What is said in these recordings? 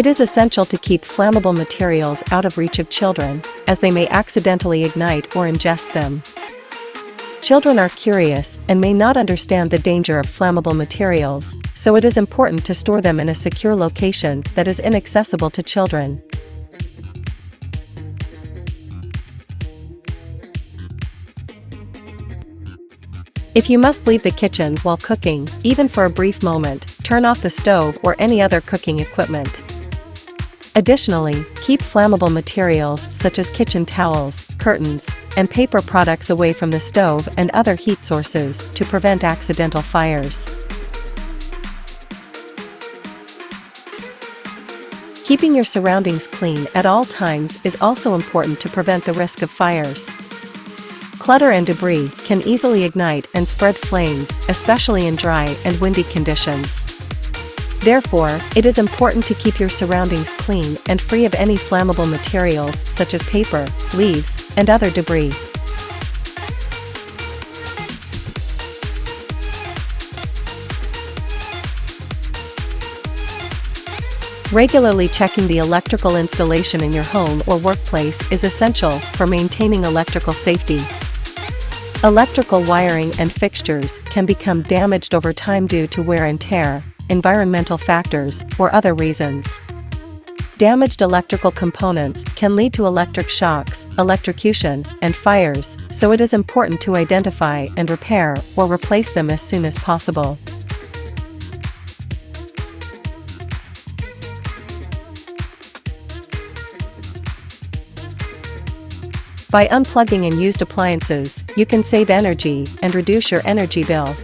It is essential to keep flammable materials out of reach of children, as they may accidentally ignite or ingest them. Children are curious and may not understand the danger of flammable materials, so it is important to store them in a secure location that is inaccessible to children. If you must leave the kitchen while cooking, even for a brief moment, turn off the stove or any other cooking equipment. Additionally, keep flammable materials such as kitchen towels, curtains, and paper products away from the stove and other heat sources to prevent accidental fires. Keeping your surroundings clean at all times is also important to prevent the risk of fires. Clutter and debris can easily ignite and spread flames, especially in dry and windy conditions. Therefore, it is important to keep your surroundings clean and free of any flammable materials such as paper, leaves, and other debris. Regularly checking the electrical installation in your home or workplace is essential for maintaining electrical safety. Electrical wiring and fixtures can become damaged over time due to wear and tear, environmental factors, or other reasons. Damaged electrical components can lead to electric shocks, electrocution, and fires, so it is important to identify and repair or replace them as soon as possible. By unplugging and used appliances, you can save energy and reduce your energy bill.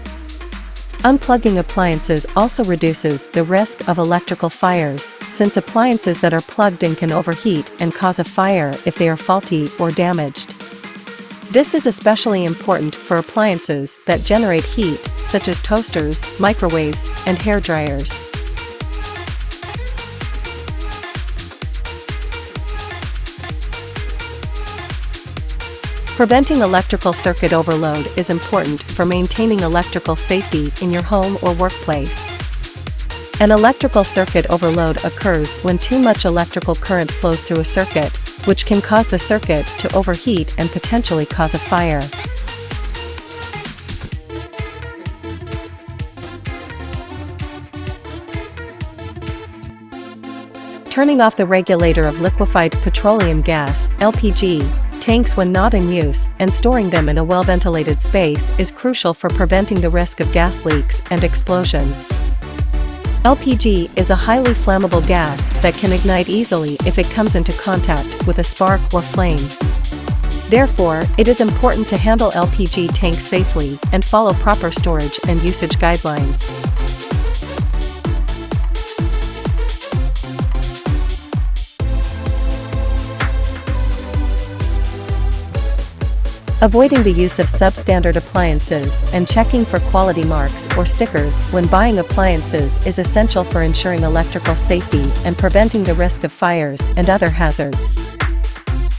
Unplugging appliances also reduces the risk of electrical fires, since appliances that are plugged in can overheat and cause a fire if they are faulty or damaged. This is especially important for appliances that generate heat, such as toasters, microwaves, and hair dryers. Preventing electrical circuit overload is important for maintaining electrical safety in your home or workplace. An electrical circuit overload occurs when too much electrical current flows through a circuit, which can cause the circuit to overheat and potentially cause a fire. Turning off the regulator of liquefied petroleum gas, LPG, tanks when not in use, and storing them in a well-ventilated space is crucial for preventing the risk of gas leaks and explosions. LPG is a highly flammable gas that can ignite easily if it comes into contact with a spark or flame. Therefore, it is important to handle LPG tanks safely and follow proper storage and usage guidelines. Avoiding the use of substandard appliances and checking for quality marks or stickers when buying appliances is essential for ensuring electrical safety and preventing the risk of fires and other hazards.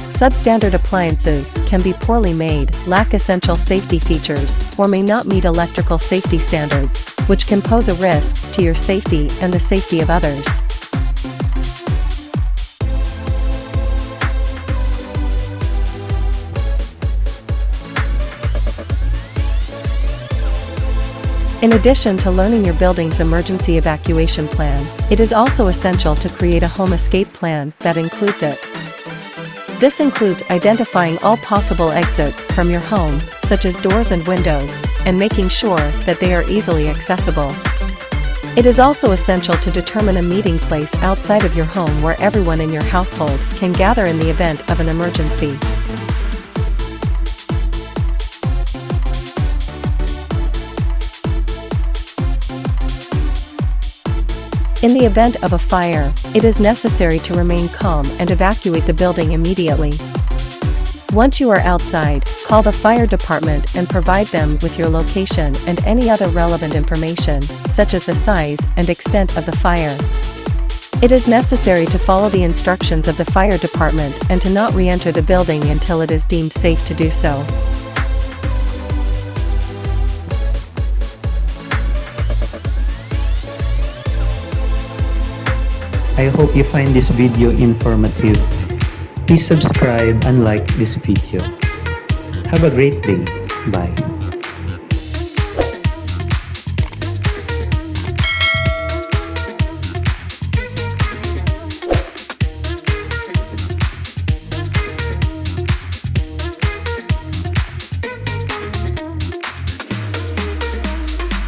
Substandard appliances can be poorly made, lack essential safety features, or may not meet electrical safety standards, which can pose a risk to your safety and the safety of others. In addition to learning your building's emergency evacuation plan, it is also essential to create a home escape plan that includes it. This includes identifying all possible exits from your home, such as doors and windows, and making sure that they are easily accessible. It is also essential to determine a meeting place outside of your home where everyone in your household can gather in the event of an emergency. In the event of a fire, it is necessary to remain calm and evacuate the building immediately. Once you are outside, call the fire department and provide them with your location and any other relevant information, such as the size and extent of the fire. It is necessary to follow the instructions of the fire department and to not re-enter the building until it is deemed safe to do so. I hope you find this video informative. Please subscribe and like this video. Have a great day. Bye.